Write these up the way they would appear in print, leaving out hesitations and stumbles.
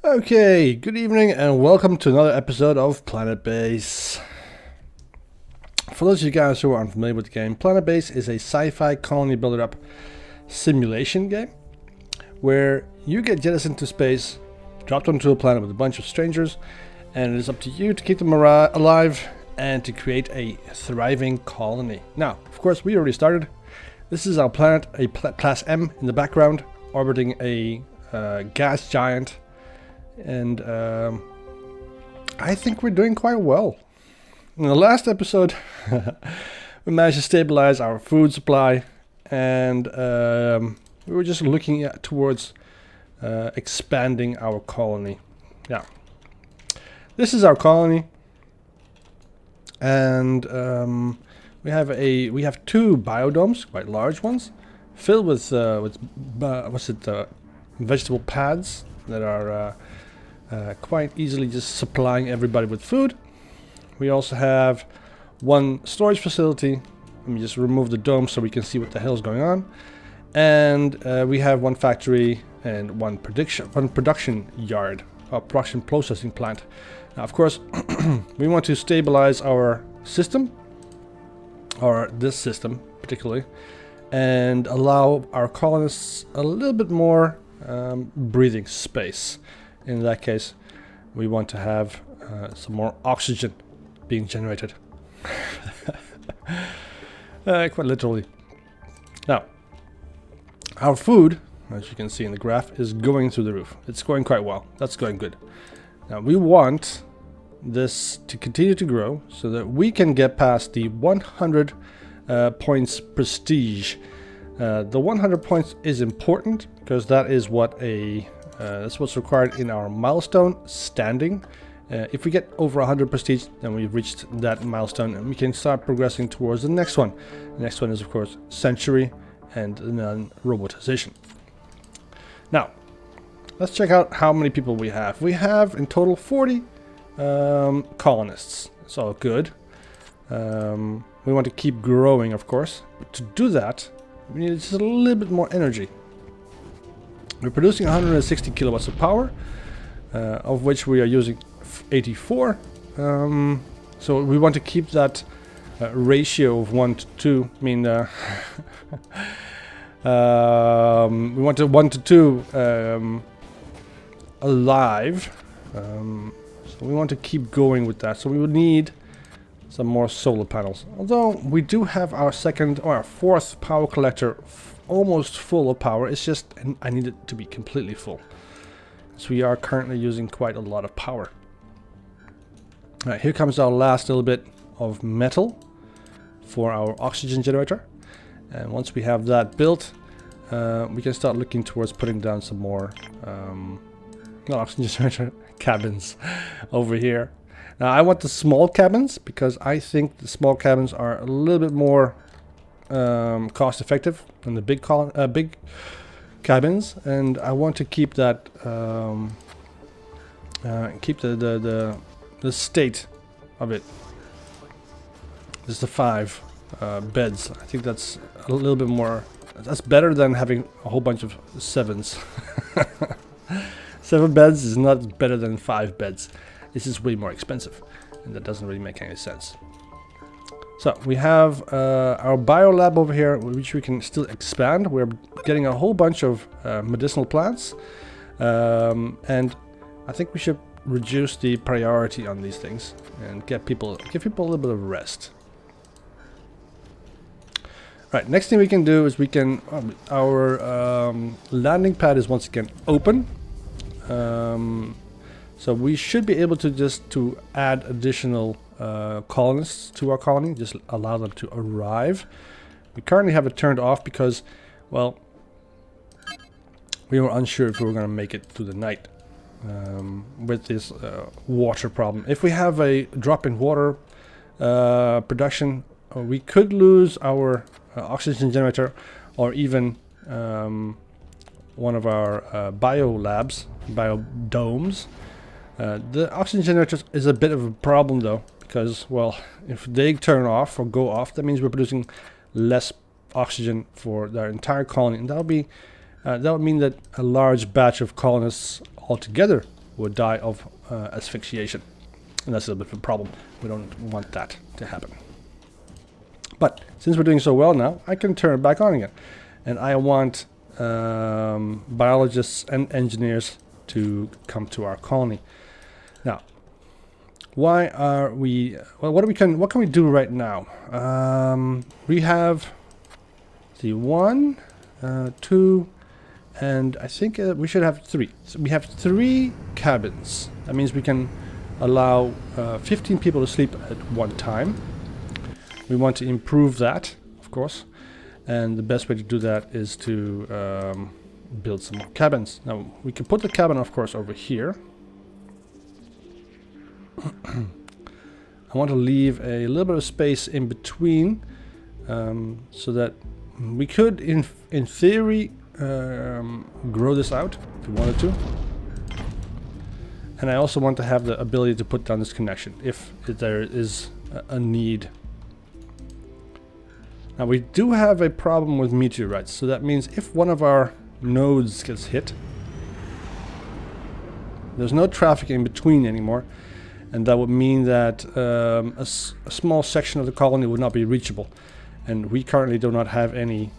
Okay, good evening and welcome to another episode of Planetbase. For those of you guys who are unfamiliar with the game, Planetbase is a sci-fi colony builder-up simulation game where you get jettisoned to space, dropped onto a planet with a bunch of strangers, and it is up to you to keep them alive and to create a thriving colony. Now, of course, we already started. This is our planet, a class M in the background, orbiting a gas giant. And I think we're doing quite well. In the last episode, we managed to stabilize our food supply, and we were just looking towards expanding our colony. Yeah, this is our colony, and we have two biodomes, quite large ones, filled with vegetable pads that are quite easily just supplying everybody with food. We also have one storage facility. Let me just remove the dome so we can see what the hell is going on. And we have one factory and one production yard, a production processing plant. Now, of course, we want to stabilize our system, or this system particularly, and allow our colonists a little bit more breathing space. In that case, we want to have some more oxygen being generated. Quite literally. Now, our food, as you can see in the graph, is going through the roof. It's going quite well. That's going good. Now, we want this to continue to grow so that we can get past the 100 points prestige. The 100 points is important because that is that's what's required in our milestone standing. If we get over 100 prestige, then we've reached that milestone and we can start progressing towards the next one. The next one is, of course, century and then robotization. Now, let's check out how many people we have. We have in total 40 colonists. It's all good. We want to keep growing, of course. But to do that, we need just a little bit more energy. We're producing 160 kilowatts of power, of which we are using 84. So we want to keep that ratio of 1 to 2. I mean, we want to 1 to 2 alive. So we want to keep going with that. So we would need some more solar panels. Although we do have our second or our fourth power collector almost full of power. It's just I need it to be completely full. So we are currently using quite a lot of power. Alright, here comes our last little bit of metal for our oxygen generator. And once we have that built, we can start looking towards putting down some more not oxygen generator cabins over here. Now I want the small cabins because I think the small cabins are a little bit more cost effective than the big cabins, and I want to keep that keep the state of it. This is the 5 beds. I think that's a little bit more. That's better than having a whole bunch of 7s. 7 beds is not better than 5 beds. This is way more expensive, and that doesn't really make any sense. So we have our biolab over here, which we can still expand. We're getting a whole bunch of medicinal plants, and I think we should reduce the priority on these things and give people a little bit of rest. Right. Next thing we can do is we can our landing pad is once again open. So we should be able to add additional colonists to our colony, just allow them to arrive. We currently have it turned off because, well, we were unsure if we were going to make it through the night with this water problem. If we have a drop in water production, we could lose our oxygen generator, or even one of our biodomes. The oxygen generator is a bit of a problem though, because, well, if they turn off or go off, that means we're producing less oxygen for their entire colony, and that would mean that a large batch of colonists altogether would die of asphyxiation. And that's a little bit of a problem. We don't want that to happen. But since we're doing so well now, I can turn it back on again. And I want biologists and engineers to come to our colony. Now, why are we... Well, what can we do right now? We have the 1, 2, and I think we should have 3. So we have 3 cabins. That means we can allow 15 people to sleep at one time. We want to improve that, of course. And the best way to do that is to build some more cabins. Now, we can put the cabin, of course, over here. I want to leave a little bit of space in between so that we could, in theory, grow this out if we wanted to. And I also want to have the ability to put down this connection if there is a need. Now we do have a problem with meteorites, so that means if one of our nodes gets hit, there's no traffic in between anymore, and that would mean that a small section of the colony would not be reachable, and we currently do not have any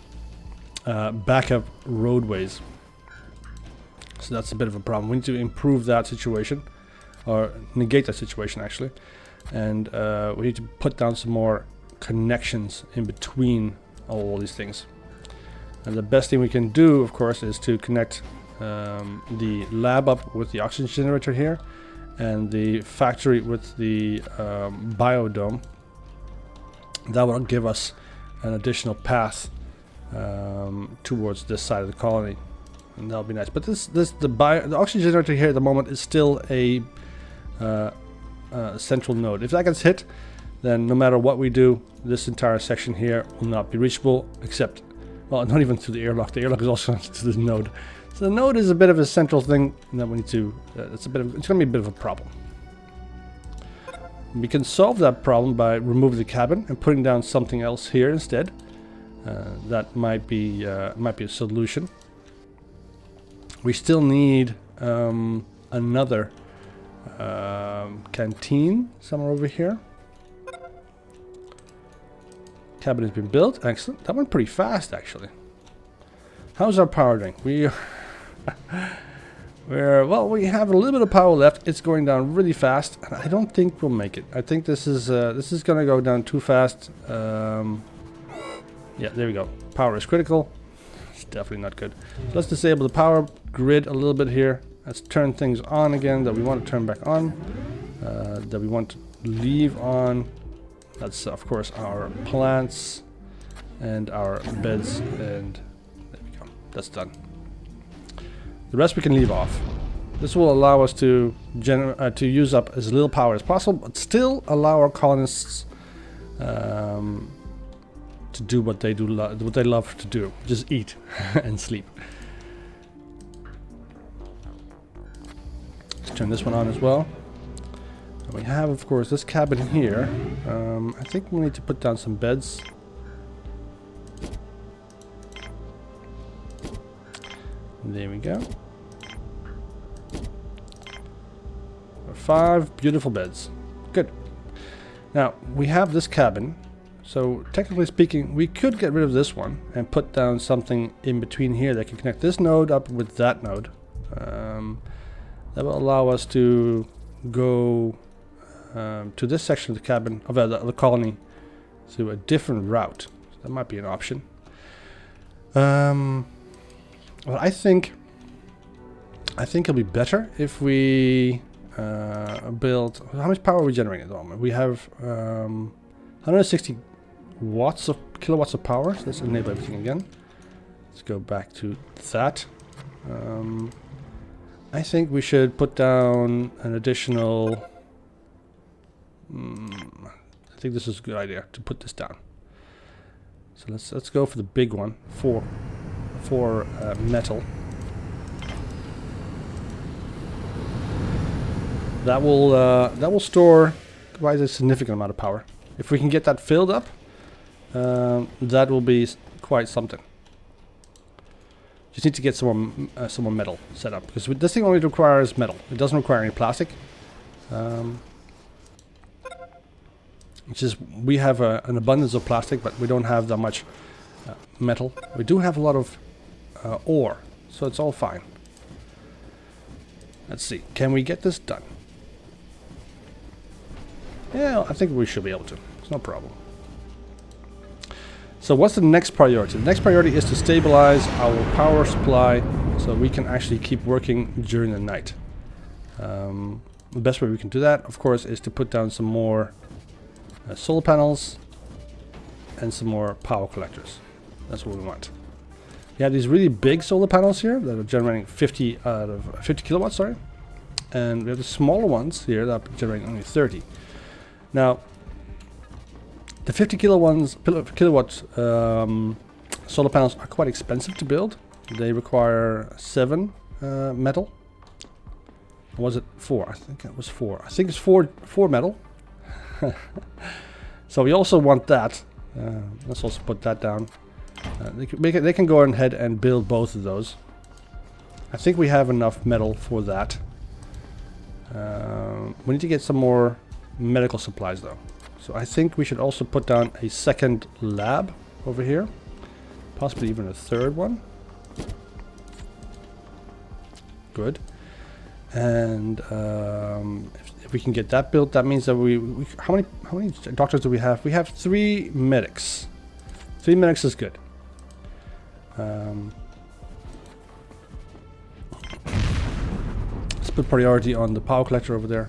backup roadways. So that's a bit of a problem. We need to improve that situation, or negate that situation actually, and we need to put down some more connections in between all these things. And the best thing we can do, of course, is to connect the lab up with the oxygen generator here, and the factory with the biodome. That will give us an additional path towards this side of the colony, and that'll be nice. But the oxygen generator here at the moment is still a central node. If that gets hit, then no matter what we do, this entire section here will not be reachable, except, well, not even through the airlock. The airlock is also to this node. So the node is a bit of a central thing that we need to, it's going to be a bit of a problem. We can solve that problem by removing the cabin and putting down something else here instead. That might be a solution. We still need another canteen somewhere over here. Cabin has been built. Excellent. That went pretty fast, actually. How's our power doing? Well, we have a little bit of power left. It's going down really fast, and I don't think we'll make it. I think this is going to go down too fast. Yeah, there we go. Power is critical. It's definitely not good. So let's disable the power grid a little bit here. Let's turn things on again that we want to turn back on. That we want to leave on. That's, of course, our plants and our beds, and there we go. That's done. The rest we can leave off. This will allow us to use up as little power as possible, but still allow our colonists to do what they love to do, just eat and sleep. Let's turn this one on as well. We have, of course, this cabin here. I think we need to put down some beds. There we go. 5 beautiful beds. Good. Now, we have this cabin. So, technically speaking, we could get rid of this one and put down something in between here that can connect this node up with that node. That will allow us to go to this section of the cabin, of the colony, through a different route. So that might be an option. Well, I think it'll be better if we build. How much power are we generating at the moment? We have 160 kilowatts of power. So let's enable everything again. Let's go back to that. I think we should put down an additional. I think this is a good idea to put this down. So let's go for the big one, for metal. That will store quite a significant amount of power. If we can get that filled up, that will be quite something. Just need to get some more metal set up, because this thing only requires metal. It doesn't require any plastic. It's just we have an abundance of plastic, but we don't have that much metal. We do have a lot of ore, so it's all fine. Let's see, can we get this done? Yeah, I think we should be able to. It's no problem. So what's the next priority? The next priority is to stabilize our power supply so we can actually keep working during the night. The best way we can do that, of course, is to put down some more solar panels and some more power collectors. That's what we want. We have these really big solar panels here that are generating 50 kilowatts, sorry. And we have the smaller ones here that are generating only 30. Now, the 50 kilowatt solar panels are quite expensive to build. They require 7 metal. Or was it 4? I think it was 4. I think it's 4 metal. So we also want that. Let's also put that down. They can go ahead and build both of those. I think we have enough metal for that. We need to get some more medical supplies though. So I think we should also put down a second lab over here. Possibly even a third one. Good. And if we can get that built, that means that how many doctors do we have? We have 3 medics. 3 medics is good. Let's put priority on the power collector over there.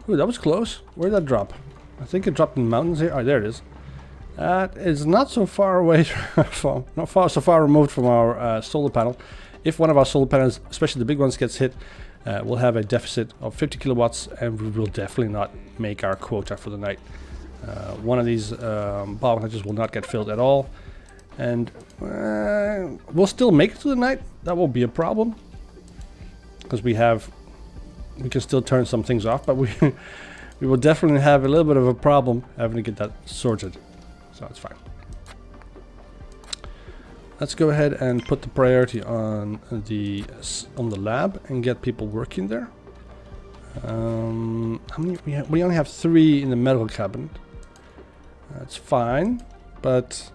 Ooh, that was close. Where did that drop? I think it dropped in the mountains here. Oh, there it is. That is not so far away from, so far removed from our solar panel. If one of our solar panels, especially the big ones, gets hit, we'll have a deficit of 50 kilowatts, and we will definitely not make our quota for the night. One of these power collectors will not get filled at all, and we'll still make it to the night. That will be a problem, because we can still turn some things off, but we will definitely have a little bit of a problem having to get that sorted. So it's fine. Let's go ahead and put the priority on the lab and get people working there. How many we only have 3 in the medical cabinet. That's fine, but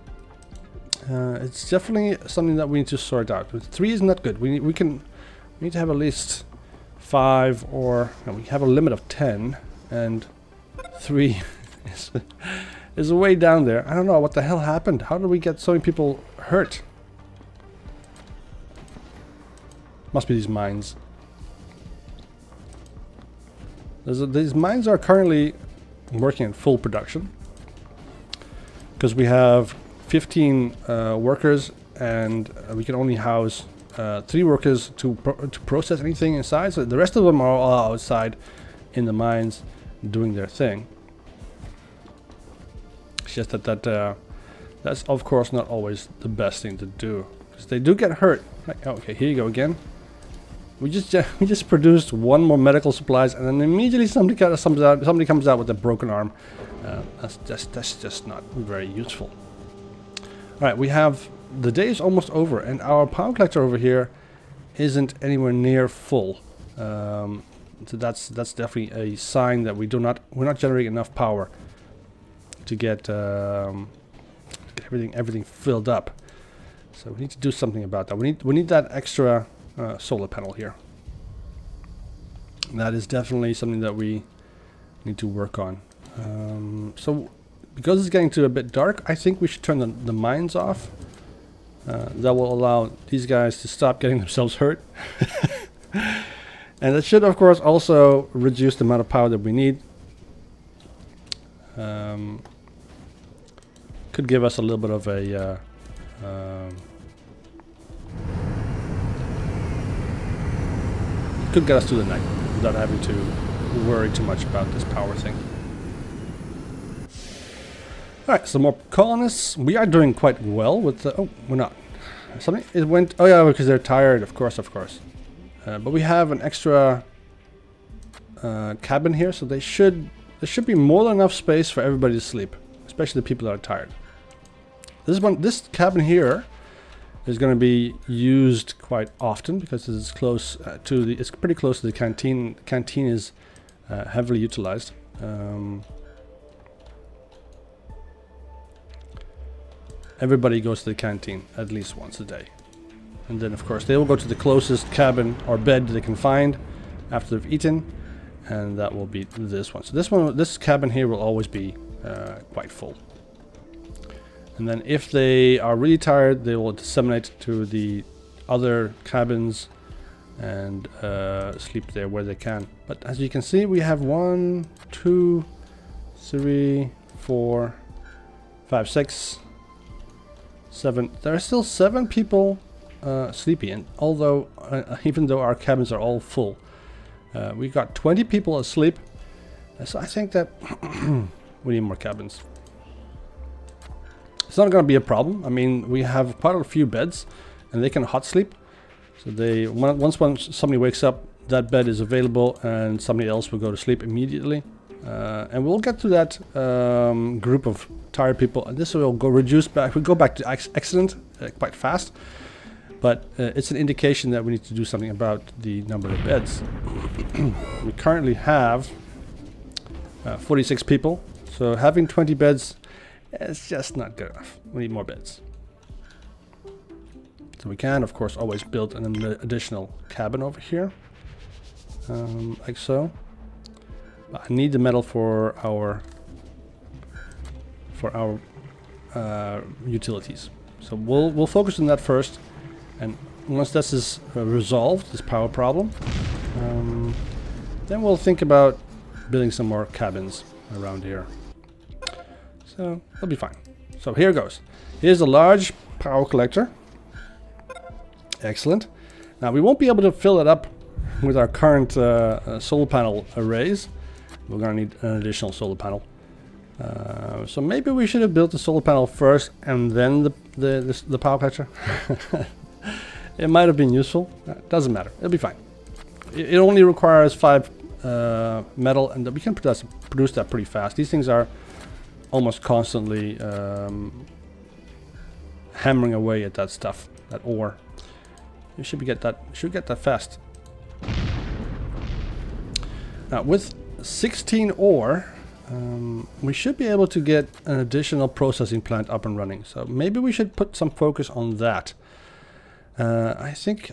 it's definitely something that we need to sort out. 3 is not good. We need to have at least 5, or we have a limit of 10, and 3 is way down there. I don't know what the hell happened. How did we get so many people hurt? Must be these mines. These mines are currently working in full production, because we have 15 workers, and we can only house 3 workers to process anything inside. So the rest of them are all outside in the mines doing their thing. It's just that's of course not always the best thing to do, because they do get hurt. Like, okay, here you go again. We just produced 1 more medical supplies, and then immediately somebody comes out with a broken arm. That's just not very useful. All right, we have the day is almost over, and our power collector over here isn't anywhere near full. So that's definitely a sign that we're not generating enough power to get everything filled up. So we need to do something about that. We need that extra solar panel here. And that is definitely something that we need to work on. So because it's getting to a bit dark, I think we should turn the mines off. That will allow these guys to stop getting themselves hurt. And it should, of course, also reduce the amount of power that we need. Could give us a little bit of a could get us through the night without having to worry too much about this power thing. Alright, some more colonists. We are doing quite well with the... Oh, we're not. Something... It went... Oh yeah, because they're tired, of course. But we have an extra cabin here, so there should be more than enough space for everybody to sleep, especially the people that are tired. This cabin here is going to be used quite often because it's close to the. It's pretty close to the canteen. Canteen is heavily utilized. Everybody goes to the canteen at least once a day, and then of course they will go to the closest cabin or bed they can find after they've eaten, and that will be this one. So this cabin here will always be quite full. And then if they are really tired, they will disseminate to the other cabins and sleep there where they can. But as you can see, we have 1, 2, 3, 4, 5, 6, 7. There are still 7 people sleeping. Although, even though our cabins are all full, we got 20 people asleep. So I think that we need more cabins. It's not going to be a problem. I mean, we have quite a few beds, and they can hot sleep. So they once somebody wakes up, that bed is available, and somebody else will go to sleep immediately. And we'll get to that group of tired people, and this will go reduce back. We go back to accident quite fast, but it's an indication that we need to do something about the number of beds. We currently have 46 people, so having 20 beds. It's just not good enough. We need more beds. So we can, of course, always build an additional cabin over here, like so. But I need the metal for our utilities. So we'll focus on that first, and once this is resolved, this power problem, then we'll think about building some more cabins around here. So that'll be fine. So here goes. Here's a large power collector. Excellent. Now we won't be able to fill it up with our current solar panel arrays. We're going to need an additional solar panel. So maybe we should have built the solar panel first and then the power collector. It might have been useful. Doesn't matter. It'll be fine. It only requires 5 metal, and we can produce that pretty fast. These things are almost constantly hammering away at that stuff, that ore. You should get that fast. Now with 16 ore, we should be able to get an additional processing plant up and running. So maybe we should put some focus on that. I think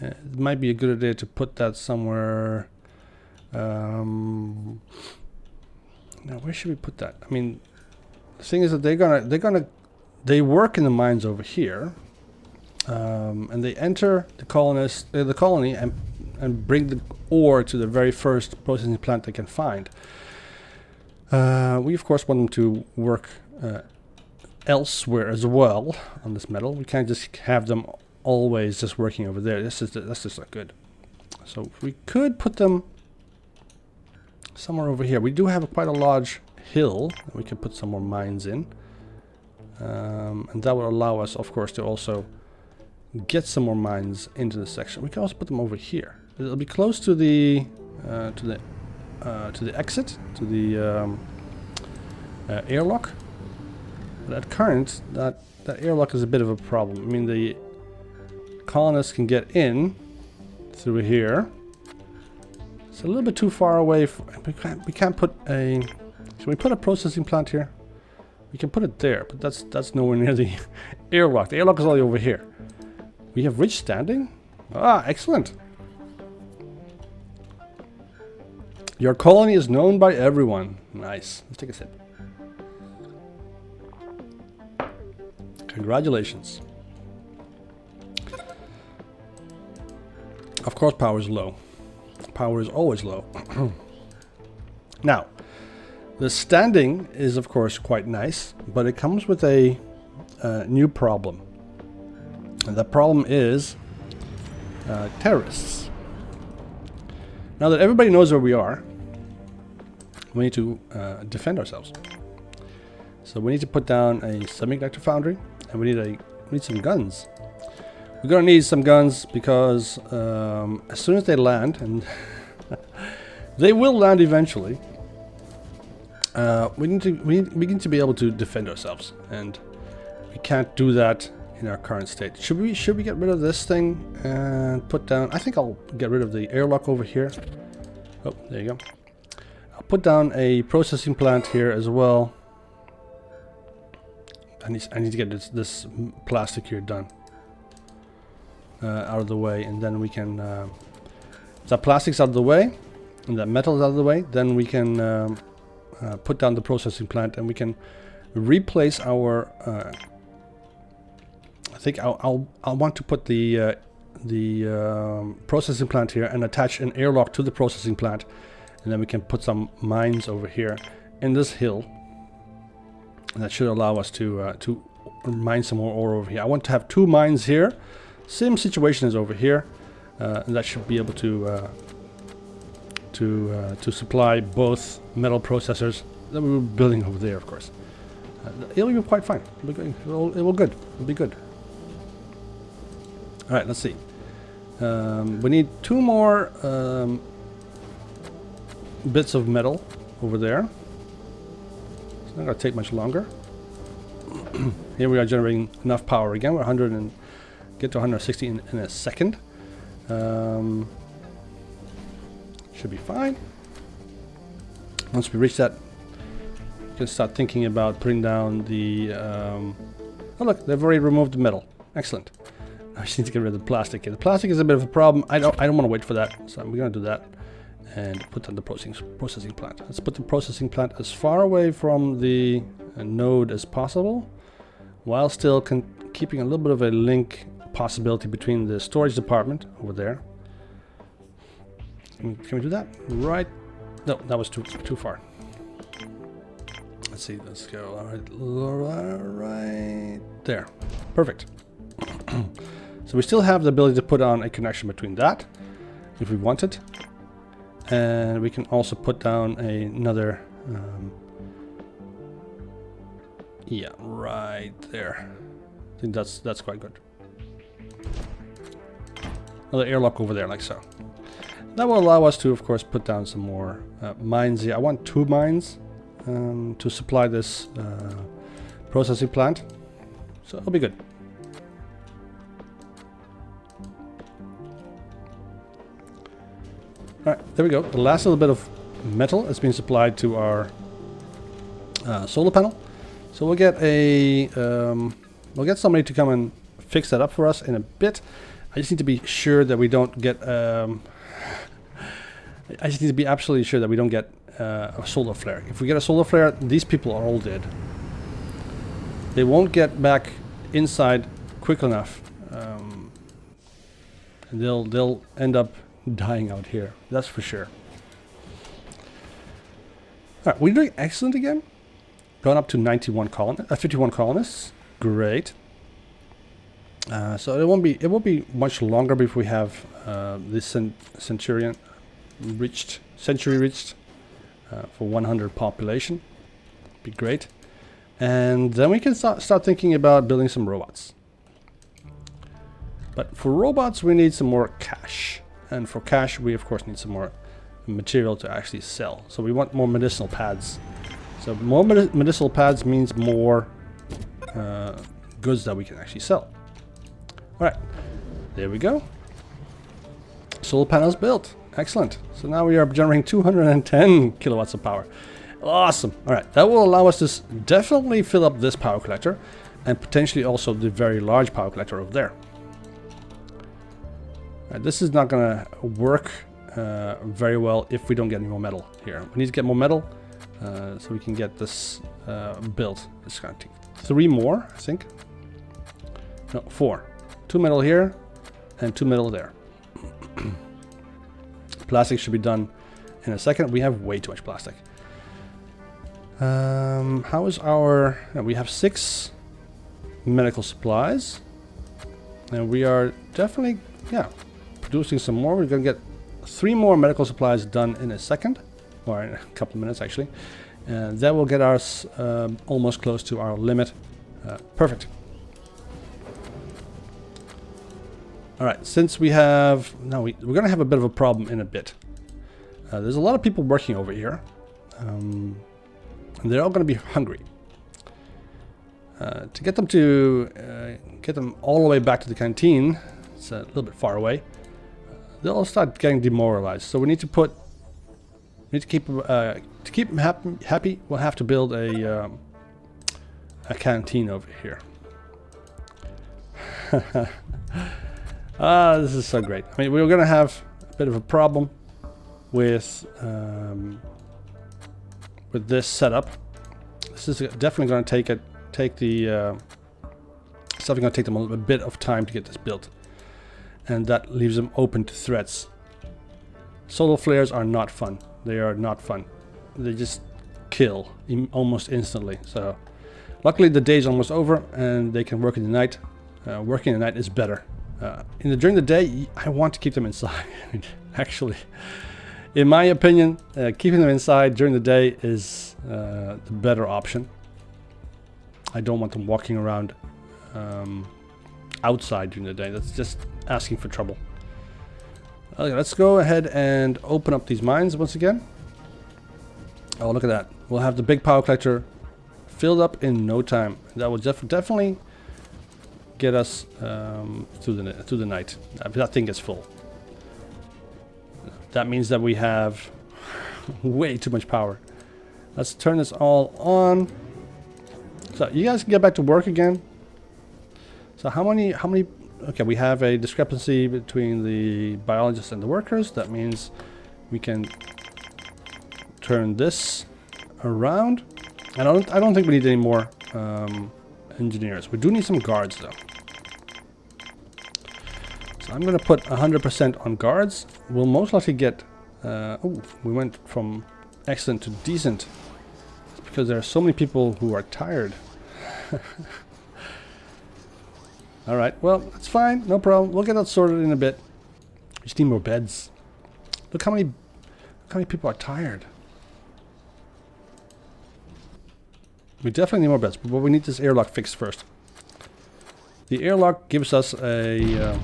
it might be a good idea to put that somewhere. Now, where should we put that? I mean, the thing is that they work in the mines over here, and they enter the colony and bring the ore to the very first processing plant they can find. We of course want them to work elsewhere as well on this metal. We can't just have them always just working over there. That's just not good. So we could put them somewhere over here. We do have quite a large hill that we can put some more mines in, and that will allow us, of course, to also get some more mines into this section. We can also put them over here. It'll be close to the exit, to the airlock. But at current, that airlock is a bit of a problem. I mean, the colonists can get in through here. It's a little bit too far away. We can't put a. Should we put a processing plant here? We can put it there, but that's nowhere near the airlock. The airlock is all over here. We have rich standing. Ah, excellent. Your colony is known by everyone. Nice. Let's take a sip. Congratulations. Of course, power is low. Power is always low. Now, the standing is of course quite nice, but it comes with a new problem. And the problem is terrorists. Now that everybody knows where we are, we need to defend ourselves. So we need to put down a semiconductor foundry, and we need some guns. We're gonna need some guns because as soon as they land, and they will land eventually, we need to be able to defend ourselves, and we can't do that in our current state. Should we get rid of this thing and put down? I think I'll get rid of the airlock over here. Oh, there you go. I'll put down a processing plant here as well. I need to get this plastic here done out of the way, and then we can. That plastic's out of the way, and that metal is out of the way. Then we can put down the processing plant, and we can replace our. I think I'll want to put the processing plant here and attach an airlock to the processing plant, and then we can put some mines over here in this hill. And that should allow us to mine some more ore over here. I want to have 2 mines here. Same situation as over here, and that should be able to supply both metal processors that we were building over there, of course. It'll be quite fine. It will good. It'll be good. All right, let's see. We need 2 more bits of metal over there. It's not going to take much longer. Here we are generating enough power again. We're 100 and get to 160 in a second. Should be fine. Once we reach that, we can start thinking about putting down the... oh look, they've already removed the metal. Excellent. I just need to get rid of the plastic. The plastic is a bit of a problem. I don't want to wait for that, so we're going to do that. And put on the processing plant. Let's put the processing plant as far away from the node as possible, while still keeping a little bit of a link possibility between the storage department over there. Can we do that? Right? No, that was too far. Let's see. Let's go right there. Perfect. So we still have the ability to put on a connection between that, if we wanted. And we can also put down another, yeah, right there. I think that's quite good. Another airlock over there, like so. That will allow us to, of course, put down some more mines here. I want 2 mines to supply this processing plant, so it'll be good. Alright, there we go. The last little bit of metal has been supplied to our solar panel. So we'll get somebody to come and fix that up for us in a bit. I just need to be sure that we don't get I just need to be absolutely sure that we don't get a solar flare. If we get a solar flare, these people are all dead. They won't get back inside quick enough. And they'll end up dying out here, that's for sure. All right, we're doing excellent again. Gone up to 51 51 colonists. Great. So it won't be much longer before we have this century reached for 100 population. Be great. And then we can start thinking about building some robots. But for robots, we need some more cash. And for cash, we of course need some more material to actually sell. So we want more medicinal pads. So more medicinal pads means more goods that we can actually sell. All right, there we go. Solar panels built. Excellent. So now we are generating 210 kilowatts of power. Awesome. All right, that will allow us to definitely fill up this power collector, and potentially also the very large power collector over there. This is not going to work very well if we don't get any more metal here. We need to get more metal so we can get this built. It's going to take 3 more, I think. No, 4. 2 metal here and 2 metal there. Plastic should be done in a second. We have way too much plastic. How is our... we have 6 medical supplies. And we are definitely, producing some more. We're going to get 3 more medical supplies done in a second, or in a couple of minutes actually, and that will get us almost close to our limit. Perfect. All right, since we have we're going to have a bit of a problem in a bit. There's a lot of people working over here, and they're all going to be hungry. To get them all the way back to the canteen, it's a little bit far away. They'll start getting demoralized. So we need to keep them happy. We'll have to build a canteen over here. This is so great. I mean, we're gonna have a bit of a problem with this setup. This is definitely going to take them a bit of time to get this built, and that leaves them open to threats. Solar flares are not fun. They are not fun. They just kill almost instantly. So luckily the day's almost over and they can work in the night. Working in the night is better. During the day, I want to keep them inside. Actually, in my opinion, keeping them inside during the day is the better option. I don't want them walking around outside during the day. That's just asking for trouble. Okay, let's go ahead and open up these mines once again. Oh, look at that. We'll have the big power collector filled up in no time. That will definitely get us through the night. That thing gets full. That means that we have way too much power. Let's turn this all on. So you guys can get back to work again. So how many? Okay, we have a discrepancy between the biologists and the workers. That means we can turn this around. I don't think we need any more engineers. We do need some guards though. So I'm gonna put 100% on guards. We'll most likely get. Oh, we went from excellent to decent. It's because there are so many people who are tired. Alright, well, that's fine, no problem. We'll get that sorted in a bit. We just need more beds. Look how many people are tired. We definitely need more beds, but we need this airlock fixed first. The airlock gives us a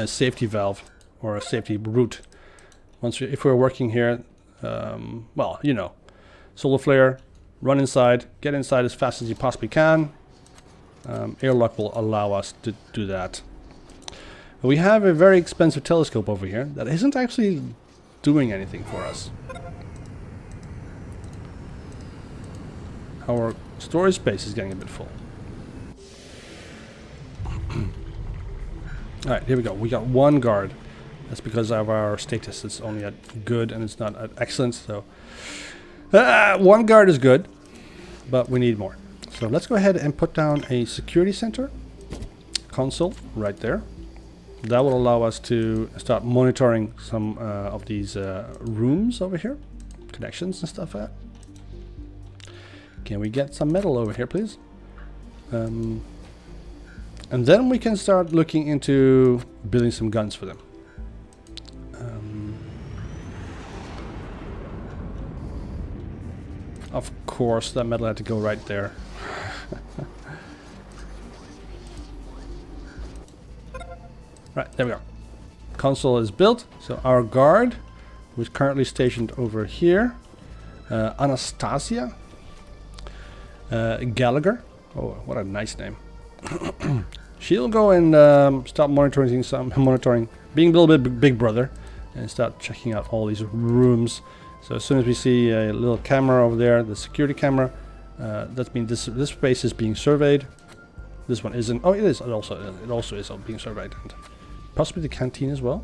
safety valve or a safety route. If we're working here, well, you know, solar flare, run inside, get inside as fast as you possibly can. Airlock will allow us to do that. We have a very expensive telescope over here that isn't actually doing anything for us. Our storage space is getting a bit full. Alright, here we go. We got one guard. That's because of our status. It's only at good and it's not at excellent. So one guard is good, but we need more. So let's go ahead and put down a security center console right there. That will allow us to start monitoring some of these rooms over here, connections and stuff like that. Can we get some metal over here, please? And then we can start looking into building some guns for them. Of course, that metal had to go right there. Right, there we go. Console is built. So our guard, who is currently stationed over here, Anastasia Gallagher. Oh, what a nice name. She'll go and start monitoring, being a little bit big brother, and start checking out all these rooms. So as soon as we see a little camera over there, the security camera, that means this space is being surveyed. This one isn't. Oh, it is. It also is being surveyed, and possibly the canteen as well.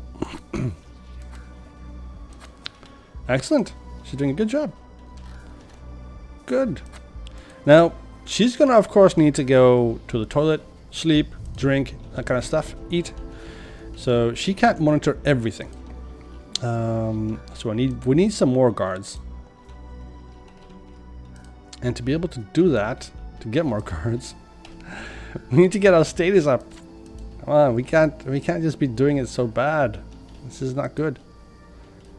Excellent. She's doing a good job. Good. Now she's gonna, of course, need to go to the toilet, sleep, drink, that kind of stuff, eat. So she can't monitor everything. So we need some more guards. And to be able to do that, to get more guards, we need to get our status up. Come on, we can't just be doing it so bad. This is not good.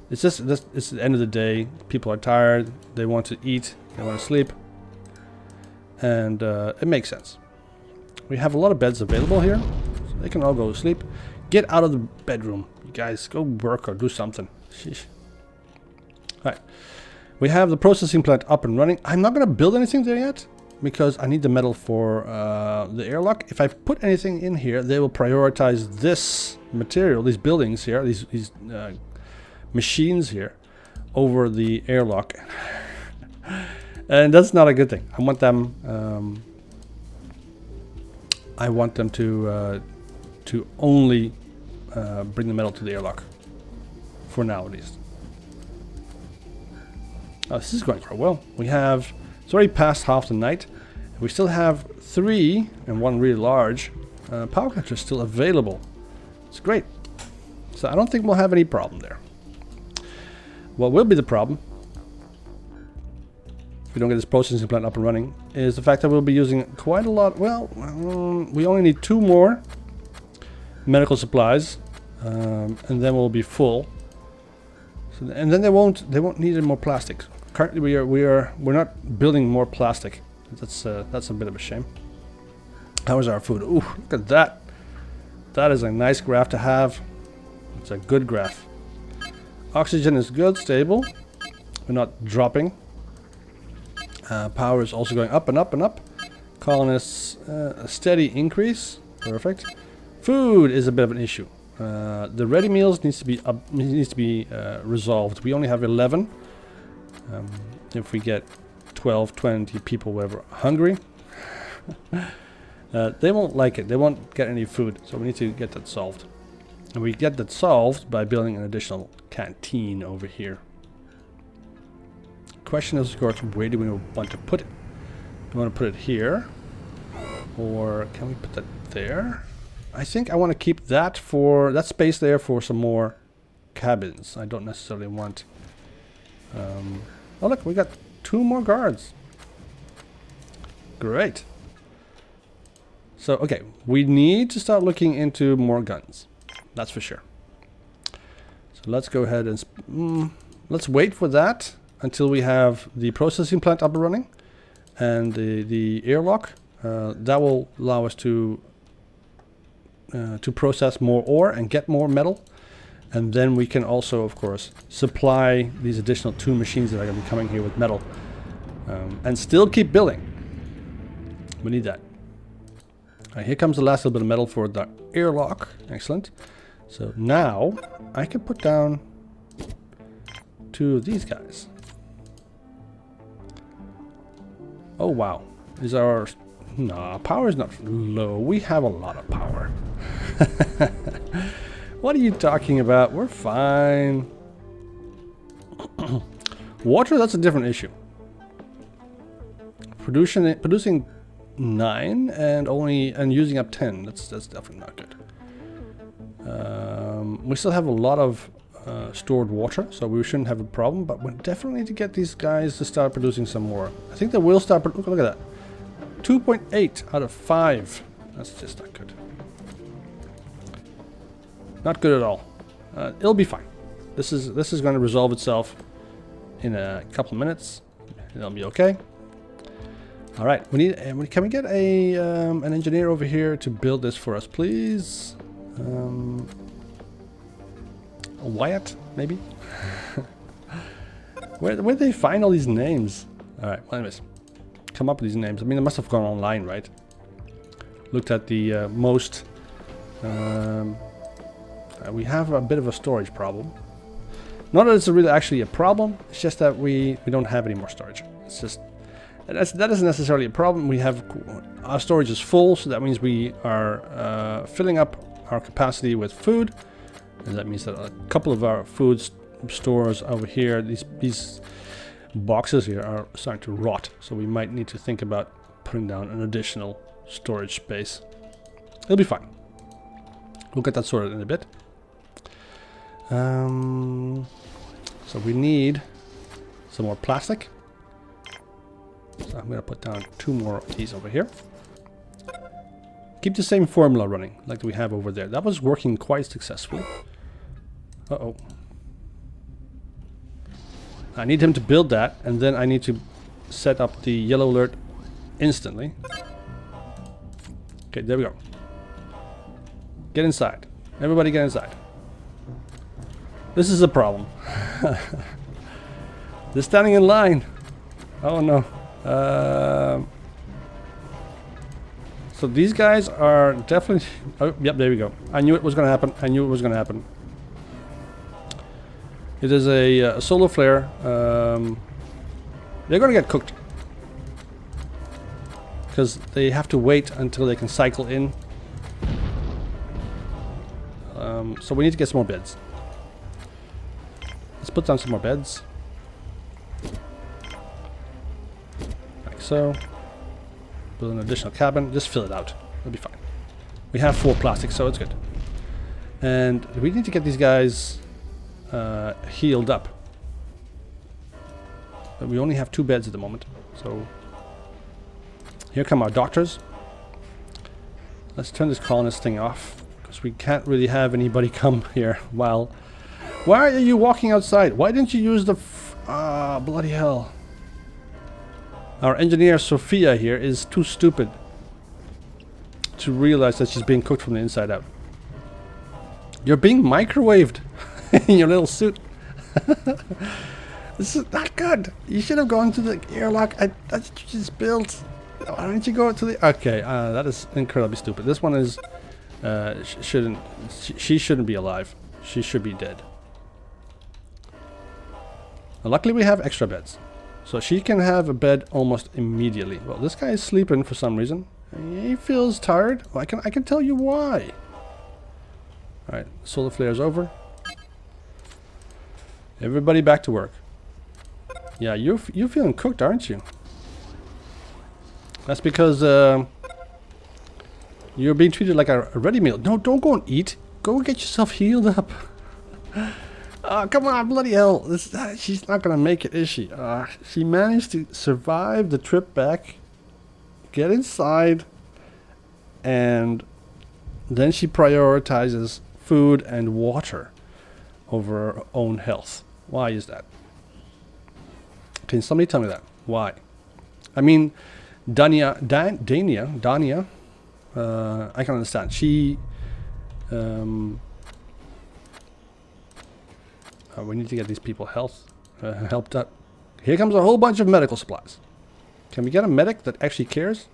It's just it's the end of the day. People are tired. They want to eat. They want to sleep. And it makes sense. We have a lot of beds available here, so they can all go to sleep. Get out of the bedroom, you guys. Go work or do something. Sheesh. All right. We have the processing plant up and running. I'm not going to build anything there yet. because I need the metal for the airlock. If I put anything in here, they will prioritize this material, these buildings here, these machines here, over the airlock. And that's not a good thing. I want them to only bring the metal to the airlock, for now at least. Oh, this is going quite well. It's already past half the night. We still have 3, and 1 really large, power collectors still available. It's great. So I don't think we'll have any problem there. What will be the problem, if we don't get this processing plant up and running, is the fact that we'll be using quite a lot. Well, we only need 2 more medical supplies, and then we'll be full. So, and then they won't need any more plastic. Currently, we're not building more plastic. That's a bit of a shame. How is our food? Ooh, look at that. That is a nice graph to have. It's a good graph. Oxygen is good, stable. We're not dropping. Power is also going up and up and up. Colonists, a steady increase. Perfect. Food is a bit of an issue. The ready meals needs to be resolved. We only have 11. If we get 12, 20 people, whatever, hungry, they won't like it. They won't get any food. So we need to get that solved. And we get that solved by building an additional canteen over here. Question is, of course, where do we want to put it? Do we want to put it here? Or can we put that there? I think I want to keep that space there for some more cabins. I don't necessarily want... oh look, we got 2 more guards. Great. So, okay, we need to start looking into more guns. That's for sure. So let's go ahead and... let's wait for that until we have the processing plant up and running. And the airlock. That will allow us to process more ore and get more metal. And then we can also, of course, supply these additional 2 machines that are going to be coming here with metal. And still keep building. We need that. Here comes the last little bit of metal for the airlock. Excellent. So now I can put down 2 of these guys. Oh wow. These are... No, power is not low. We have a lot of power. What are you talking about? We're fine. Water, that's a different issue. Producing 9 and using up 10. That's definitely not good. We still have a lot of stored water, so we shouldn't have a problem. But we definitely need to get these guys to start producing some more. I think they will start. Look at that. 2.8 out of 5. That's just not good. Not good at all. It'll be fine. This is going to resolve itself in a couple of minutes. It'll be okay. All right. Can we get an engineer over here to build this for us, please? Wyatt, maybe. Where did they find all these names? All right. Well, anyways, come up with these names. I mean, they must have gone online, right? Looked at the most. We have a bit of a storage problem. Not that it's really actually a problem. It's just that we don't have any more storage. It's just that isn't necessarily a problem. We have our storage is full, so that means we are filling up our capacity with food, and that means that a couple of our food stores over here, these boxes here, are starting to rot. So we might need to think about putting down an additional storage space. It'll be fine. We'll get that sorted in a bit. So we need some more plastic. So I'm going to put down 2 more of these over here. Keep the same formula running like we have over there. That was working quite successfully. Uh-oh. I need him to build that, and then I need to set up the yellow alert instantly. Okay, there we go. Get inside. Everybody get inside. This is a problem. They're standing in line. Oh no. So these guys are definitely... Oh, yep, there we go. I knew it was going to happen. I knew it was going to happen. It is a solar flare. They're going to get cooked. Because they have to wait until they can cycle in. So we need to get some more beds. Let's put down some more beds. Like so. Build an additional cabin. Just fill it out. It'll be fine. We have 4 plastics, so it's good. And we need to get these guys healed up. But we only have 2 beds at the moment. So here come our doctors. Let's turn this colonist thing off. Because we can't really have anybody come here while... Why are you walking outside? Why didn't you use the... bloody hell. Our engineer Sophia here is too stupid to realize that she's being cooked from the inside out. You're being microwaved in your little suit. This is not good. You should have gone to the airlock that you just built. Why don't you go to the... Okay, that is incredibly stupid. This one is... she shouldn't be alive. She should be dead. Luckily we have extra beds. So she can have a bed almost immediately. Well, this guy is sleeping for some reason. He feels tired. Well, I can tell you why. Alright, solar flare's over. Everybody back to work. Yeah, you're feeling cooked, aren't you? That's because you're being treated like a ready meal. No, don't go and eat. Go get yourself healed up. Oh, come on, bloody hell. She's not going to make it, is she? She managed to survive the trip back, get inside, and then she prioritizes food and water over her own health. Why is that? Can somebody tell me that? Why? I mean, Dania, I can understand. She... we need to get these people helped up. Here comes a whole bunch of medical supplies. Can we get a medic that actually cares?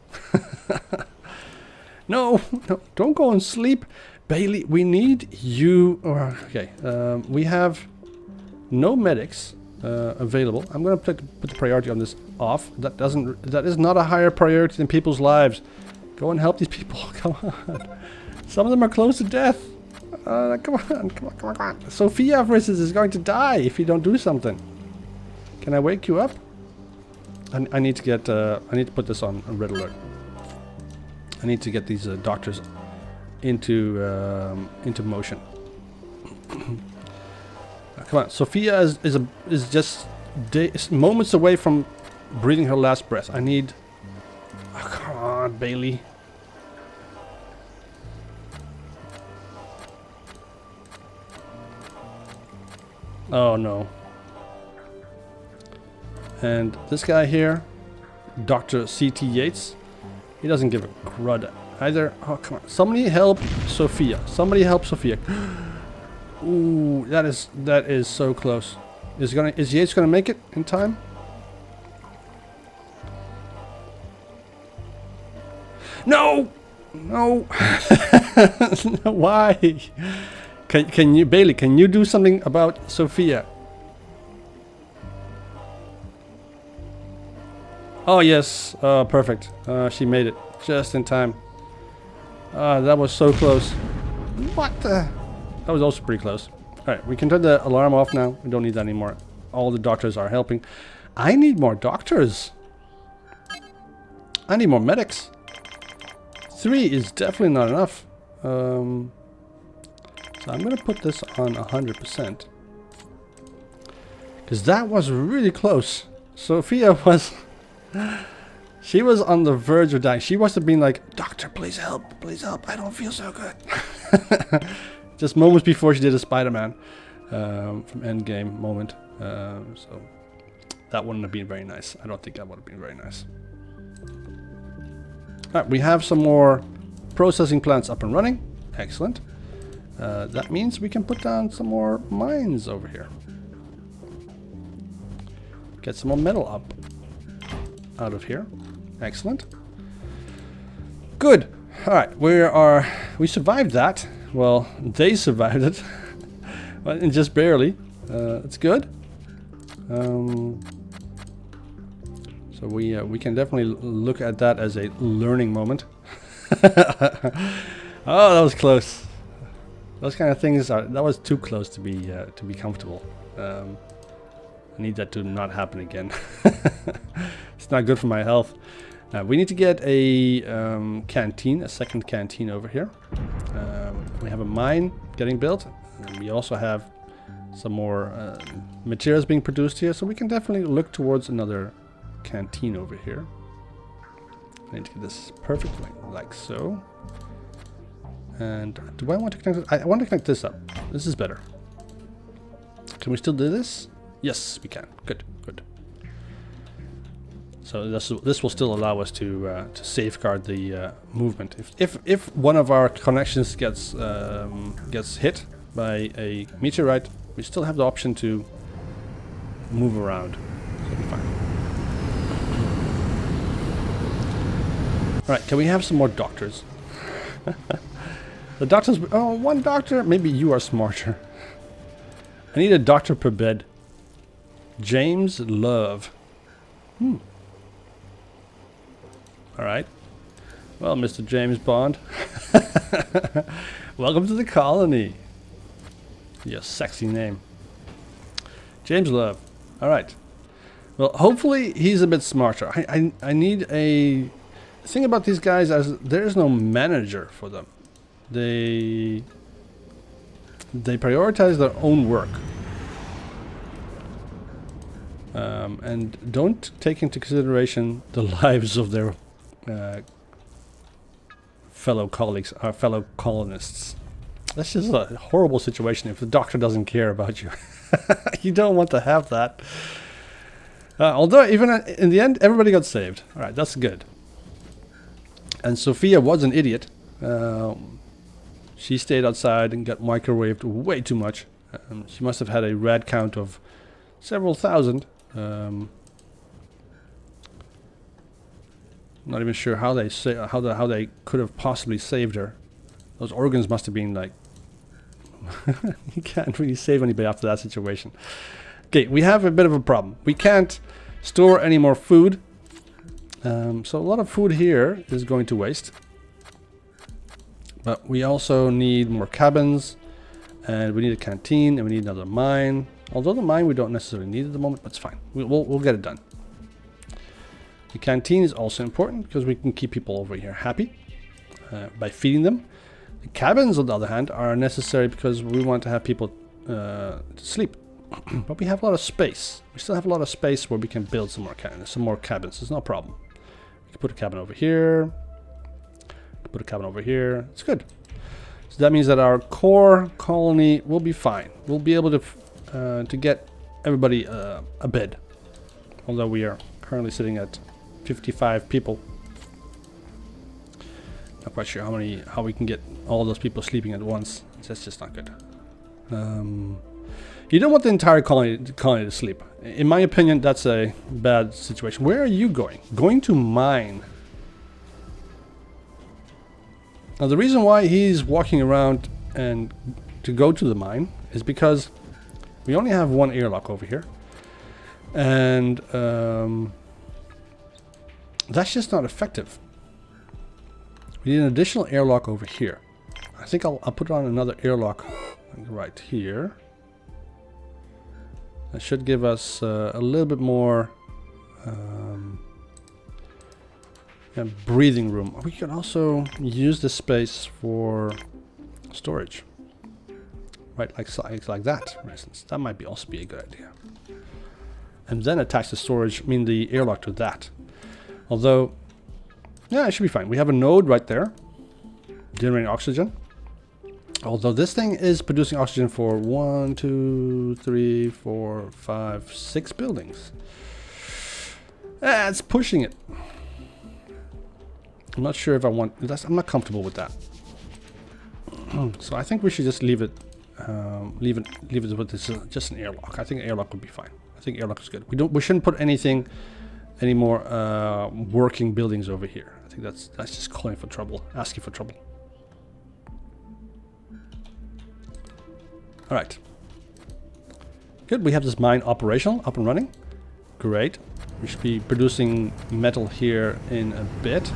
No, don't go and sleep. Bailey, we need you. Okay, we have no medics available. I'm going to put the priority on this off. That is not a higher priority than people's lives. Go and help these people. Come on. Some of them are close to death. Come on. Sophia, for instance, is going to die if you don't do something. Can I wake you up? I need to get. I need to put this on red alert. I need to get these doctors into motion. Come on, Sophia is just moments away from breathing her last breath. I need. Oh, come on, Bailey. Oh no. And this guy here, Dr. C.T. Yates, he doesn't give a crud either. Oh, come on. Somebody help Sophia. Somebody help Sophia. Ooh, that is so close. Is Yates gonna make it in time? No! No! Why? Can you, Bailey, can you do something about Sophia? Oh yes, perfect. She made it just in time. That was so close. What the? That was also pretty close. Alright, we can turn the alarm off now. We don't need that anymore. All the doctors are helping. I need more doctors. I need more medics. 3 is definitely not enough. So I'm going to put this on 100%. Because that was really close. Sophia was... she was on the verge of dying. She must have been like, Doctor, please help. Please help. I don't feel so good. Just moments before she did a Spider-Man from Endgame moment. So that wouldn't have been very nice. I don't think that would have been very nice. Alright, we have some more processing plants up and running. Excellent. That means we can put down some more mines over here. Get some more metal up out of here. Excellent. Good. All right, we survived that. Well, they survived it, and just barely. It's good. So we can definitely look at that as a learning moment. Oh, that was close. Those kind of things that was too close to be comfortable. I need that to not happen again. It's not good for my health. We need to get a canteen, a second canteen over here. We have a mine getting built. And we also have some more materials being produced here, so we can definitely look towards another canteen over here. I need to get this perfectly, like so. And do I want to connect it? I want to connect this up. This is better. Can we still do this? Yes, we can. Good, good. So this will still allow us to safeguard the movement. If one of our connections gets hit by a meteorite, we still have the option to move around. So it'll be fine. All right, can we have some more doctors? The doctors. Oh, one doctor. Maybe you are smarter. I need a doctor per bed. James Love. All right. Well, Mr. James Bond. Welcome to the colony. Your sexy name. James Love. All right. Well, hopefully he's a bit smarter. I need a... The thing about these guys is there's no manager for them. They prioritize their own work. And don't take into consideration the lives of their fellow colleagues, our fellow colonists. That's just a horrible situation if the doctor doesn't care about you. You don't want to have that. Although even in the end, everybody got saved. All right, that's good. And Sophia was an idiot. She stayed outside and got microwaved way too much. She must have had a rad count of several thousand. Not even sure how they how they could have possibly saved her. Those organs must have been like... You can't really save anybody after that situation. Okay, we have a bit of a problem. We can't store any more food. So a lot of food here is going to waste. But we also need more cabins. And we need a canteen. And we need another mine. Although the mine we don't necessarily need at the moment. But it's fine. We'll get it done. The canteen is also important. Because we can keep people over here happy. By feeding them. The cabins, on the other hand, are necessary because we want to have people to sleep. But we have a lot of space. We still have a lot of space where we can build some more cabins. It's no problem. We can put a cabin over here. Put a cabin over here. It's good. So that means that our core colony will be fine. We'll be able to get everybody a bed. Although we are currently sitting at 55 people. Not quite sure how we can get all those people sleeping at once. That's just not good. You don't want the entire colony to sleep. In my opinion, that's a bad situation. Where are you going? Going to mine. Now the reason why he's walking around and to go to the mine is because we only have one airlock over here. And that's just not effective. We need an additional airlock over here. I think I'll put on another airlock right here. That should give us a little bit more breathing room. We can also use this space for storage. Right, like that, for instance. That might also be a good idea. And then attach the storage, the airlock to that. Although, yeah, it should be fine. We have a node right there, generating oxygen. Although this thing is producing oxygen for 1, 2, 3, 4, 5, 6 buildings. It's pushing it. I'm not sure if I want... I'm not comfortable with that. So I think we should just leave it with this, just an airlock. I think an airlock would be fine. I think airlock is good. We shouldn't put any more working buildings over here. I think that's just calling for trouble, asking for trouble. All right. Good, we have this mine operational, up and running. Great. We should be producing metal here in a bit.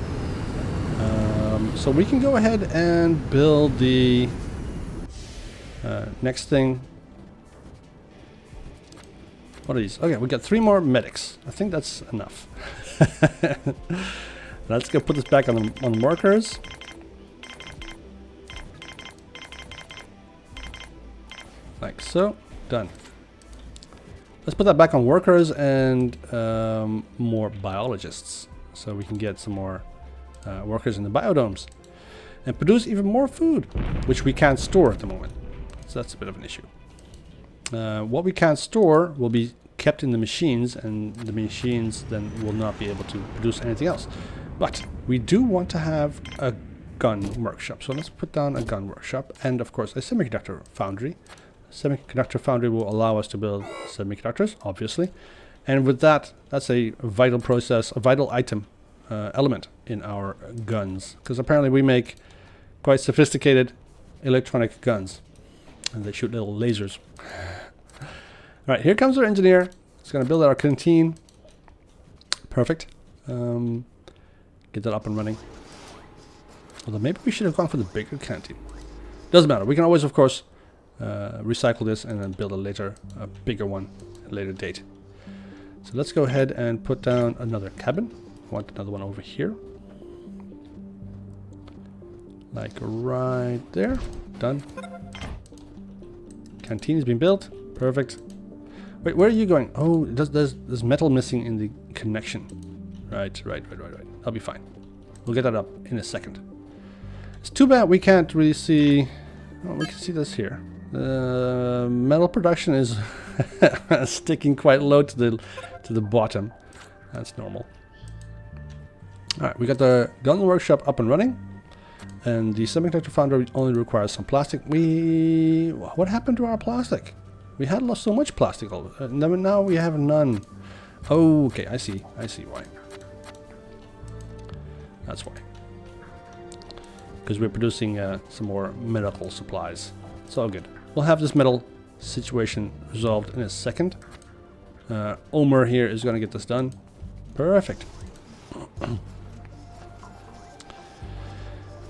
So we can go ahead and build the next thing. What are these? Okay, we got 3 more medics. I think that's enough. Let's go put this back on the workers. Like so. Done. Let's put that back on workers and more biologists. So we can get some more workers in the biodomes. And produce even more food, which we can't store at the moment. So that's a bit of an issue. What we can't store will be kept in the machines, and the machines then will not be able to produce anything else. But we do want to have a gun workshop. So let's put down a gun workshop and of course a semiconductor foundry. Semiconductor foundry will allow us to build semiconductors, obviously. And with that, that's a vital process, a vital item, element in our guns. Because apparently we make quite sophisticated electronic guns. And they shoot little lasers. Alright, here comes our engineer. He's going to build our canteen. Perfect. Get that up and running. Although maybe we should have gone for the bigger canteen. Doesn't matter. We can always, of course, recycle this and then build a bigger one at a later date. So let's go ahead and put down another cabin. I want another one over here. Like right there. Done. Canteen has been built. Perfect. Wait, where are you going? Oh, there's metal missing in the connection. Right. That'll be fine. We'll get that up in a second. It's too bad we can't really see... Oh, we can see this here. Metal production is sticking quite low to the bottom. That's normal. Alright, we got the gun workshop up and running. And the semiconductor foundry only requires some plastic. What happened to our plastic? We had lost so much plastic. Now we have none. Oh, okay, I see why. That's why. Because we're producing some more medical supplies. It's all good. We'll have this metal situation resolved in a second. Omer here is going to get this done. Perfect.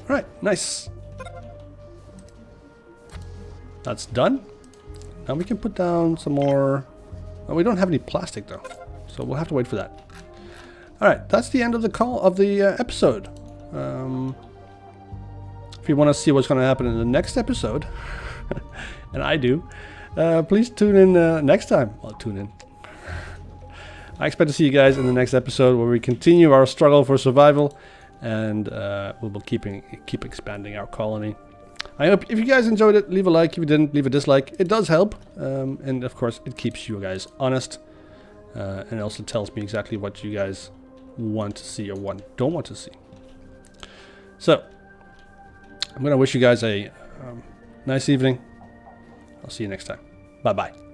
Right, nice. That's done. Now we can put down some more. Well, we don't have any plastic though, so we'll have to wait for that. All right, that's the end of the episode. If you want to see what's going to happen in the next episode, and I do, please tune in next time. Well, tune in. I expect to see you guys in the next episode where we continue our struggle for survival, and we'll keep expanding our colony. I hope if you guys enjoyed it, leave a like. If you didn't, leave a dislike. It does help, and of course, it keeps you guys honest, and also tells me exactly what you guys want to see or what don't want to see. So, I'm going to wish you guys a nice evening. I'll see you next time. Bye-bye.